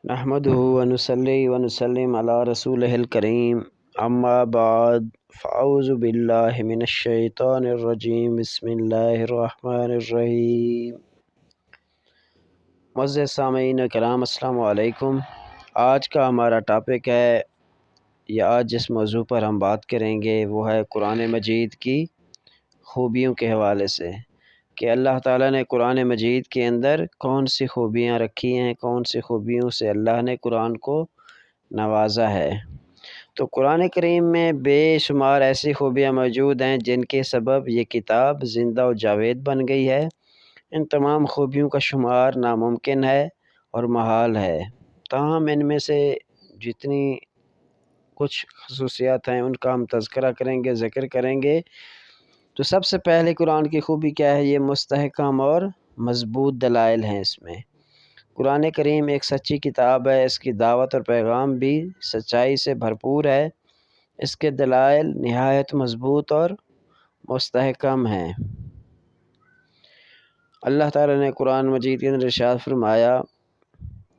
نحمده ونصلي ونسلم على رسوله الكريم اما بعد فاعوذ باللہ من الشیطان الرجیم بسم اللہ الرحمن الرحیم۔ معزز سامعین کرام السلام علیکم۔ آج کا ہمارا ٹاپک ہے یا آج جس موضوع پر ہم بات کریں گے وہ ہے قرآن مجید کی خوبیوں کے حوالے سے کہ اللہ تعالیٰ نے قرآن مجید کے اندر کون سی خوبیاں رکھی ہیں، کون سی خوبیوں سے اللہ نے قرآن کو نوازا ہے۔ تو قرآن کریم میں بے شمار ایسی خوبیاں موجود ہیں جن کے سبب یہ کتاب زندہ و جاوید بن گئی ہے۔ ان تمام خوبیوں کا شمار ناممکن ہے اور محال ہے، تاہم ان میں سے جتنی کچھ خصوصیات ہیں ان کا ہم تذکرہ کریں گے، ذکر کریں گے۔ تو سب سے پہلے قرآن کی خوبی کیا ہے؟ یہ مستحکم اور مضبوط دلائل ہیں اس میں۔ قرآن کریم ایک سچی کتاب ہے، اس کی دعوت اور پیغام بھی سچائی سے بھرپور ہے۔ اس کے دلائل نہایت مضبوط اور مستحکم ہیں۔ اللہ تعالیٰ نے قرآن مجید کے اندر ارشاد فرمایا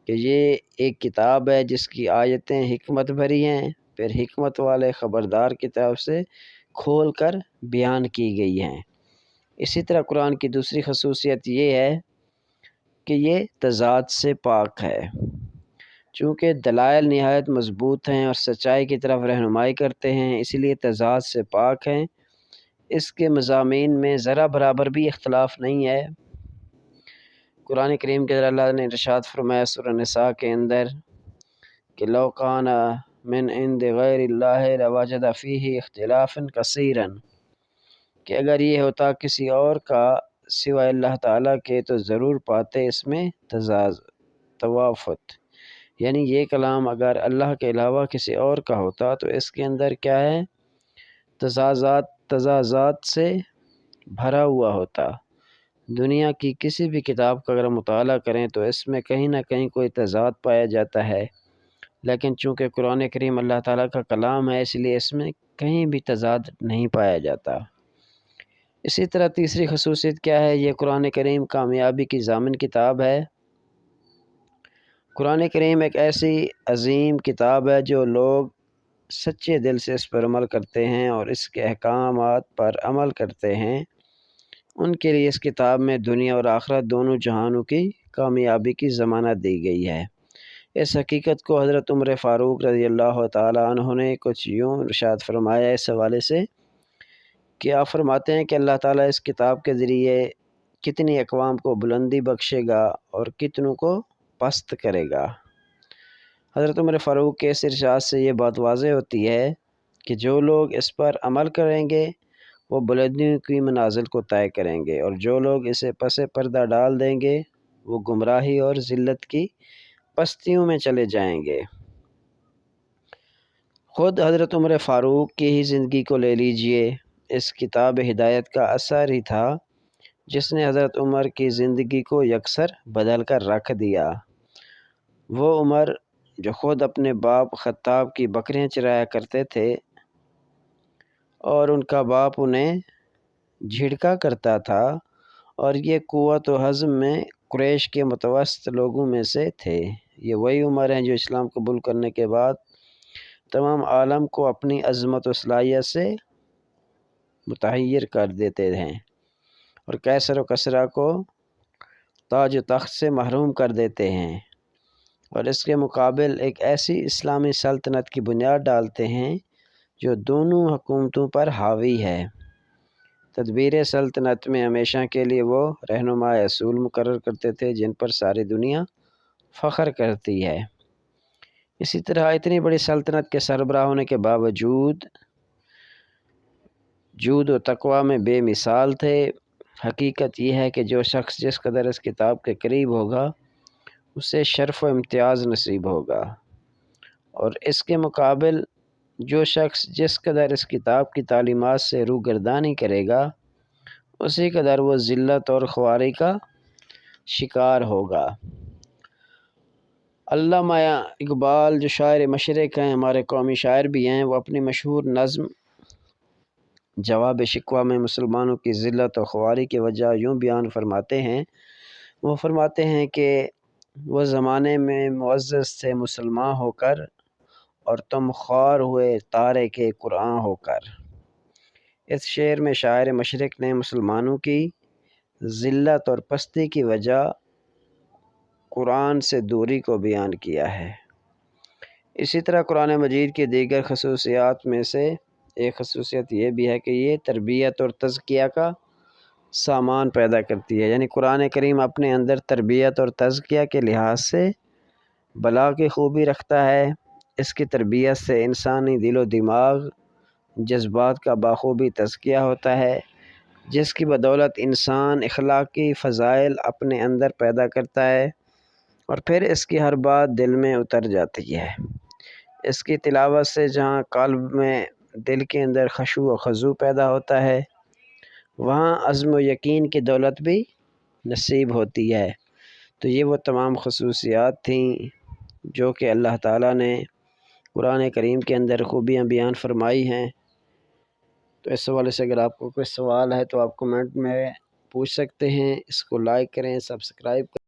کہ یہ ایک کتاب ہے جس کی آیتیں حکمت بھری ہیں، پھر حکمت والے خبردار کتاب سے کھول کر بیان کی گئی ہیں۔ اسی طرح قرآن کی دوسری خصوصیت یہ ہے کہ یہ تضاد سے پاک ہے، چونکہ دلائل نہایت مضبوط ہیں اور سچائی کی طرف رہنمائی کرتے ہیں، اسی لیے تضاد سے پاک ہیں۔ اس کے مضامین میں ذرا برابر بھی اختلاف نہیں ہے۔ قرآن کریم کے اندر اللہ نے ارشاد فرمایا سورہ نساء کے اندر کہ لو کان من عند غیر اللہ لوجد فیہ اختلافا کثیرا، کہ اگر یہ ہوتا کسی اور کا سوائے اللہ تعالیٰ کے تو ضرور پاتے اس میں توافت، یعنی یہ کلام اگر اللہ کے علاوہ کسی اور کا ہوتا تو اس کے اندر کیا ہے؟ تضادات سے بھرا ہوا ہوتا۔ دنیا کی کسی بھی کتاب کا اگر مطالعہ کریں تو اس میں کہیں نہ کہیں کوئی تضاد پایا جاتا ہے، لیکن چونکہ قرآن کریم اللہ تعالیٰ کا کلام ہے اس لیے اس میں کہیں بھی تضاد نہیں پایا جاتا۔ اسی طرح تیسری خصوصیت کیا ہے؟ یہ قرآن کریم کامیابی کی ضامن کتاب ہے۔ قرآن کریم ایک ایسی عظیم کتاب ہے جو لوگ سچے دل سے اس پر عمل کرتے ہیں اور اس کے احکامات پر عمل کرتے ہیں، ان کے لیے اس کتاب میں دنیا اور آخرت دونوں جہانوں کی کامیابی کی ضمانت دی گئی ہے۔ اس حقیقت کو حضرت عمر فاروق رضی اللہ تعالیٰ عنہ نے کچھ یوں ارشاد فرمایا اس حوالے سے کہ آپ فرماتے ہیں کہ اللہ تعالیٰ اس کتاب کے ذریعے کتنی اقوام کو بلندی بخشے گا اور کتنوں کو پست کرے گا۔ حضرت عمر فاروق کے اس ارشاد سے یہ بات واضح ہوتی ہے کہ جو لوگ اس پر عمل کریں گے وہ بلندیوں کی منازل کو طے کریں گے، اور جو لوگ اسے پس پردہ ڈال دیں گے وہ گمراہی اور ذلت کی پستیوں میں چلے جائیں گے۔ خود حضرت عمر فاروق کی ہی زندگی کو لے لیجئے، اس کتاب ہدایت کا اثر ہی تھا جس نے حضرت عمر کی زندگی کو یکسر بدل کر رکھ دیا۔ وہ عمر جو خود اپنے باپ خطاب کی بکریاں چرایا کرتے تھے اور ان کا باپ انہیں جھڑکا کرتا تھا، اور یہ قوت و حزم میں قریش کے متوسط لوگوں میں سے تھے۔ یہ وہی عمر ہیں جو اسلام قبول کرنے کے بعد تمام عالم کو اپنی عظمت و صلاحیت سے متحیر کر دیتے ہیں اور قیصر و کسریٰ کو تاج و تخت سے محروم کر دیتے ہیں، اور اس کے مقابل ایک ایسی اسلامی سلطنت کی بنیاد ڈالتے ہیں جو دونوں حکومتوں پر حاوی ہے۔ تدبیر سلطنت میں ہمیشہ کے لیے وہ رہنما اصول مقرر کرتے تھے جن پر ساری دنیا فخر کرتی ہے۔ اسی طرح اتنی بڑی سلطنت کے سربراہ ہونے کے باوجود جود و تقوی میں بے مثال تھے۔ حقیقت یہ ہے کہ جو شخص جس قدر اس کتاب کے قریب ہوگا اسے شرف و امتیاز نصیب ہوگا، اور اس کے مقابل جو شخص جس قدر اس کتاب کی تعلیمات سے روگردانی کرے گا اسی قدر وہ ذلت اور خواری کا شکار ہوگا۔ علامہ اقبال جو شاعر مشرق ہیں، ہمارے قومی شاعر بھی ہیں، وہ اپنی مشہور نظم جواب شکوہ میں مسلمانوں کی ذلت و خواری کی وجہ یوں بیان فرماتے ہیں۔ وہ فرماتے ہیں کہ وہ زمانے میں معزز سے مسلمان ہو کر، اور تم خوار ہوئے تارے کے قرآن ہو کر۔ اس شعر میں شاعر مشرق نے مسلمانوں کی ذلت اور پستی کی وجہ قرآن سے دوری کو بیان کیا ہے۔ اسی طرح قرآن مجید کی دیگر خصوصیات میں سے ایک خصوصیت یہ بھی ہے کہ یہ تربیت اور تزکیہ کا سامان پیدا کرتی ہے، یعنی قرآن کریم اپنے اندر تربیت اور تزکیہ کے لحاظ سے بلا کی خوبی رکھتا ہے۔ اس کی تربیت سے انسانی دل و دماغ، جذبات کا بخوبی تزکیہ ہوتا ہے، جس کی بدولت انسان اخلاقی فضائل اپنے اندر پیدا کرتا ہے، اور پھر اس کی ہر بات دل میں اتر جاتی ہے۔ اس کی تلاوت سے جہاں قلب میں، دل کے اندر خشوع و خضوع پیدا ہوتا ہے، وہاں عزم و یقین کی دولت بھی نصیب ہوتی ہے۔ تو یہ وہ تمام خصوصیات تھیں جو کہ اللہ تعالیٰ نے قرآن کریم کے اندر خوبیاں بیان فرمائی ہیں۔ تو اس حوالے سے اگر آپ کو کوئی سوال ہے تو آپ کمنٹ میں پوچھ سکتے ہیں۔ اس کو لائک کریں، سبسکرائب کریں۔